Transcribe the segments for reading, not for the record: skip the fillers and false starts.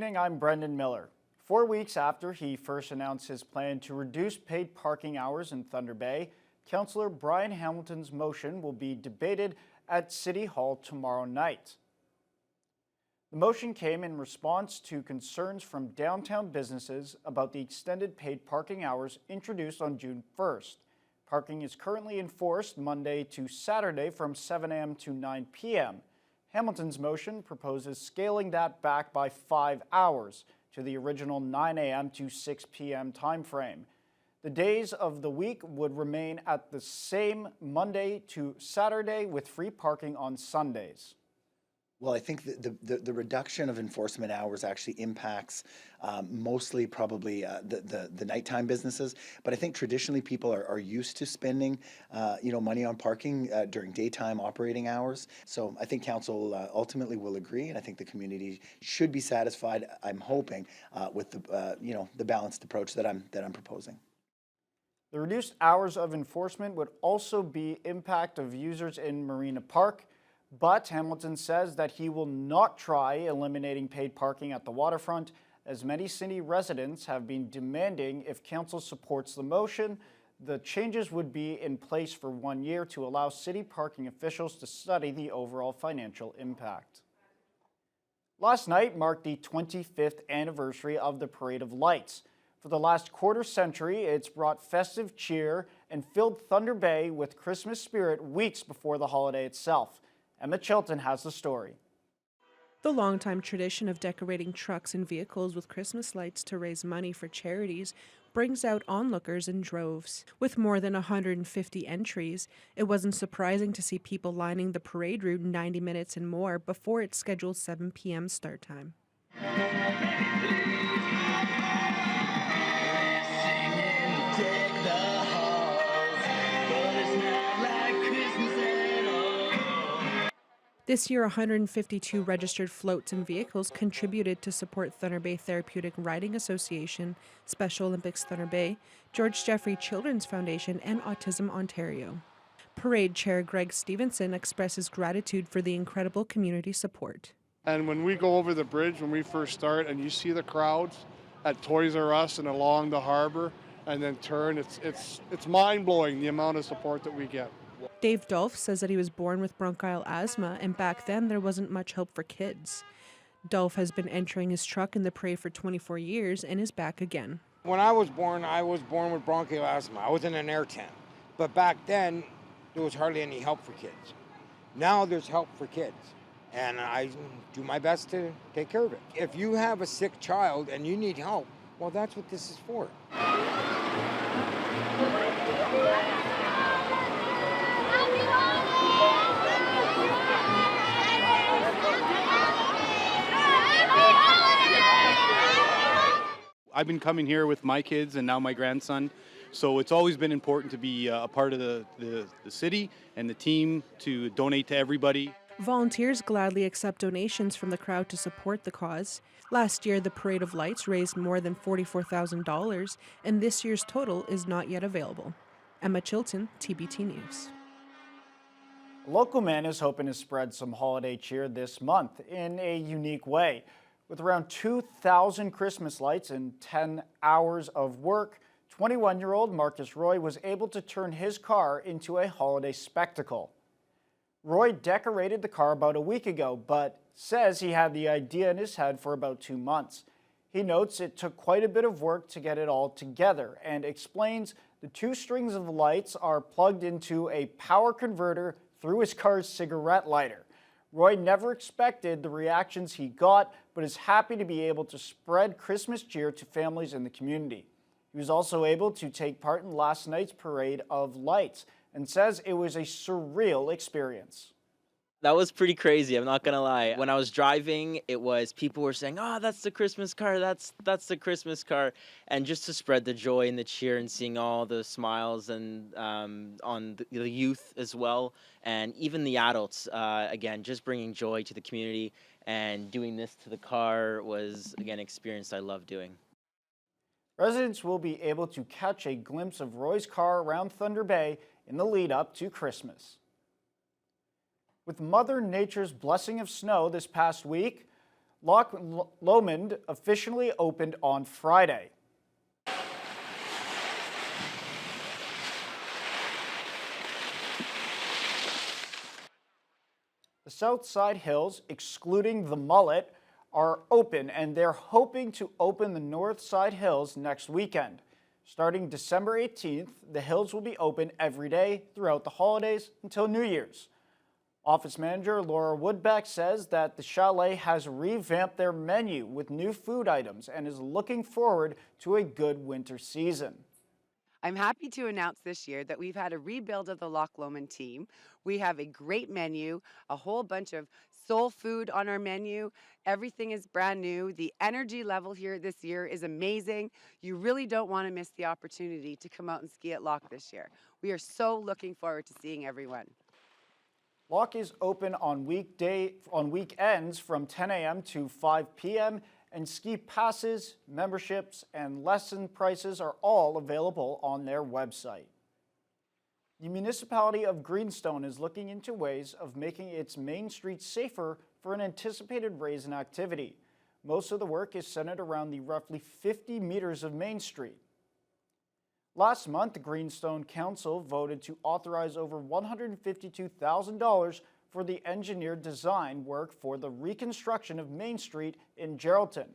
evening, I'm Brendan Miller. 4 weeks after he first announced his plan to reduce paid parking hours in Thunder Bay, Councillor Brian Hamilton's motion will be debated at City Hall tomorrow night. The motion came in response to concerns from downtown businesses about the extended paid parking hours introduced on June 1st. Parking is currently enforced Monday to Saturday from 7 a.m. to 9 p.m. Hamilton's motion proposes scaling that back by 5 hours to the original 9 a.m. to 6 p.m. timeframe. The days of the week would remain at the same Monday to Saturday with free parking on Sundays. Well, I think the reduction of enforcement hours actually impacts mostly probably the nighttime businesses. But I think traditionally people are used to spending money on parking during daytime operating hours. So I think council ultimately will agree, and I think the community should be satisfied, I'm hoping, with the balanced approach that I'm proposing. The reduced hours of enforcement would also be impact of users in Marina Park. But Hamilton says that he will not try eliminating paid parking at the waterfront, as many city residents have been demanding. If council supports the motion, the changes would be in place for 1 year to allow city parking officials to study the overall financial impact. Last night marked the 25th anniversary of the Parade of Lights. For the last quarter century, it's brought festive cheer and filled Thunder Bay with Christmas spirit weeks before the holiday itself. Emma Chilton has the story. The longtime tradition of decorating trucks and vehicles with Christmas lights to raise money for charities brings out onlookers in droves. With more than 150 entries, it wasn't surprising to see people lining the parade route 90 minutes and more before its scheduled 7 p.m. start time. This year, 152 registered floats and vehicles contributed to support Thunder Bay Therapeutic Riding Association, Special Olympics Thunder Bay, George Jeffrey Children's Foundation, and Autism Ontario. Parade Chair Greg Stevenson expresses gratitude for the incredible community support. And when we go over the bridge, when we first start, and you see the crowds at Toys R Us and along the harbor, and then turn, it's mind-blowing the amount of support that we get. Dave Dolph says that he was born with bronchial asthma, and back then there wasn't much hope for kids. Dolph has been entering his truck in the parade for 24 years and is back again. When I was born with bronchial asthma. I was in an air tent. But back then, there was hardly any help for kids. Now there's help for kids, and I do my best to take care of it. If you have a sick child and you need help, well, that's what this is for. I've been coming here with my kids and now my grandson, so it's always been important to be a part of the city and the team to donate to everybody. Volunteers gladly accept donations from the crowd to support the cause. Last year, the Parade of Lights raised more than $44,000, and this year's total is not yet available. Emma Chilton, TBT News. A local man is hoping to spread some holiday cheer this month in a unique way. With around 2,000 Christmas lights and 10 hours of work, 21-year-old Marcus Roy was able to turn his car into a holiday spectacle. Roy decorated the car about a week ago, but says he had the idea in his head for about 2 months. He notes it took quite a bit of work to get it all together and explains the 2 strings of lights are plugged into a power converter through his car's cigarette lighter. Roy never expected the reactions he got, but is happy to be able to spread Christmas cheer to families in the community. He was also able to take part in last night's Parade of Lights and says it was a surreal experience. That was pretty crazy, I'm not gonna lie. When I was driving, people were saying, "Oh, that's the Christmas car, that's the Christmas car." And just to spread the joy and the cheer and seeing all the smiles and on the youth as well, and even the adults, again, just bringing joy to the community and doing this to the car was, again, an experience I love doing. Residents will be able to catch a glimpse of Roy's car around Thunder Bay in the lead up to Christmas. With Mother Nature's blessing of snow this past week, Loch Lomond officially opened on Friday. The south side hills, excluding the Mullet, are open, and they're hoping to open the north side hills next weekend. Starting December 18th, the hills will be open every day throughout the holidays until New Year's. Office manager Laura Woodbeck says that the chalet has revamped their menu with new food items and is looking forward to a good winter season. I'm happy to announce this year that we've had a rebuild of the Loch Lomond team. We have a great menu, a whole bunch of soul food on our menu. Everything is brand new. The energy level here this year is amazing. You really don't want to miss the opportunity to come out and ski at Loch this year. We are so looking forward to seeing everyone. Loch is open on weekends from 10 a.m. to 5 p.m. and ski passes, memberships, and lesson prices are all available on their website. The municipality of Greenstone is looking into ways of making its main street safer for an anticipated raise in activity. Most of the work is centered around the roughly 50 meters of Main Street. Last month, the Greenstone Council voted to authorize over $152,000 for the engineered design work for the reconstruction of Main Street in Geraldton.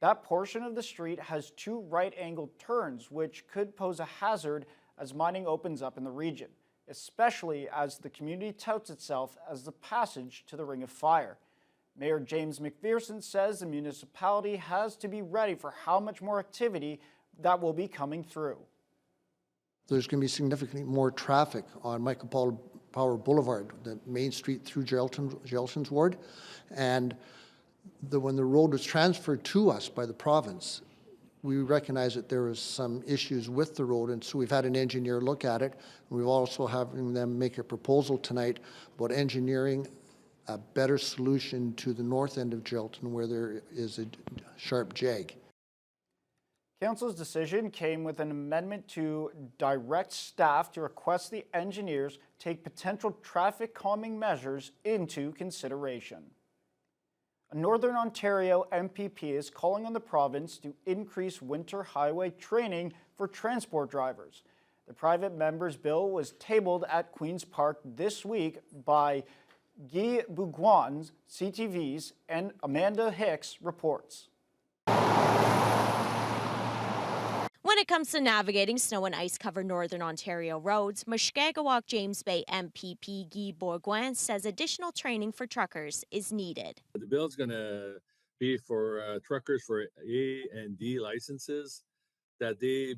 That portion of the street has two right-angled turns, which could pose a hazard as mining opens up in the region, especially as the community touts itself as the passage to the Ring of Fire. Mayor James McPherson says the municipality has to be ready for how much more activity that will be coming through. There's going to be significantly more traffic on Michael Power Boulevard, the Main Street through Geraldton's ward. And when the road was transferred to us by the province, we recognized that there was some issues with the road, and so we've had an engineer look at it. We've also having them make a proposal tonight about engineering a better solution to the north end of Geraldton where there is a sharp jag. Council's decision came with an amendment to direct staff to request the engineers take potential traffic calming measures into consideration. A Northern Ontario MPP is calling on the province to increase winter highway training for transport drivers. The private member's bill was tabled at Queen's Park this week by Guy Bougouin, CTV's, and Amanda Hicks reports. When it comes to navigating snow and ice-covered Northern Ontario roads, Mushkegowuk James Bay MPP Guy Bourgoin says additional training for truckers is needed. The bill is going to be for truckers for A and D licenses, that they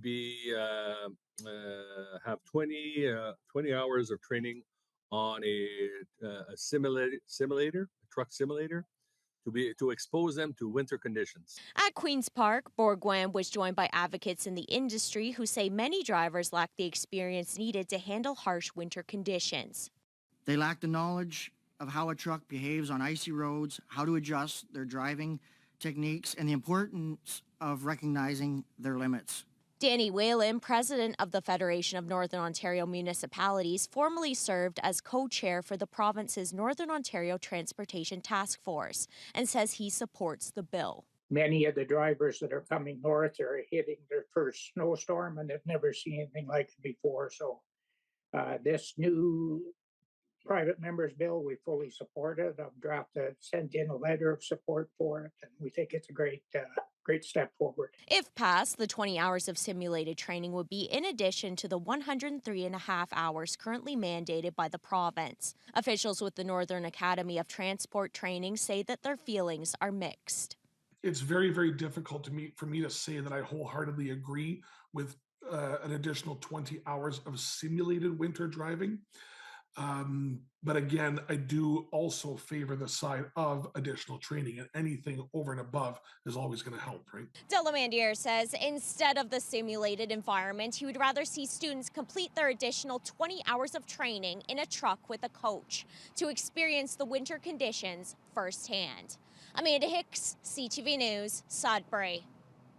have 20 hours of training on a simulator, truck simulator, to expose them to winter conditions. At Queen's Park, Bourgoin was joined by advocates in the industry who say many drivers lack the experience needed to handle harsh winter conditions. They lack the knowledge of how a truck behaves on icy roads, how to adjust their driving techniques, and the importance of recognizing their limits. Danny Whalen, president of the Federation of Northern Ontario Municipalities, formerly served as co-chair for the province's Northern Ontario Transportation Task Force and says he supports the bill. Many of the drivers that are coming north are hitting their first snowstorm and they've never seen anything like it before. So this new private member's bill, we fully support it. I've sent in a letter of support for it, and we think it's a great step forward. If passed, the 20 hours of simulated training would be in addition to the 103.5 hours currently mandated by the province. Officials with the Northern Academy of Transport Training say that their feelings are mixed. It's very, very difficult for me to say that I wholeheartedly agree with an additional 20 hours of simulated winter driving. But again, I do also favor the side of additional training, and anything over and above is always going to help, right? Delamandier says instead of the simulated environment, he would rather see students complete their additional 20 hours of training in a truck with a coach to experience the winter conditions firsthand. Amanda Hicks, CTV News, Sudbury.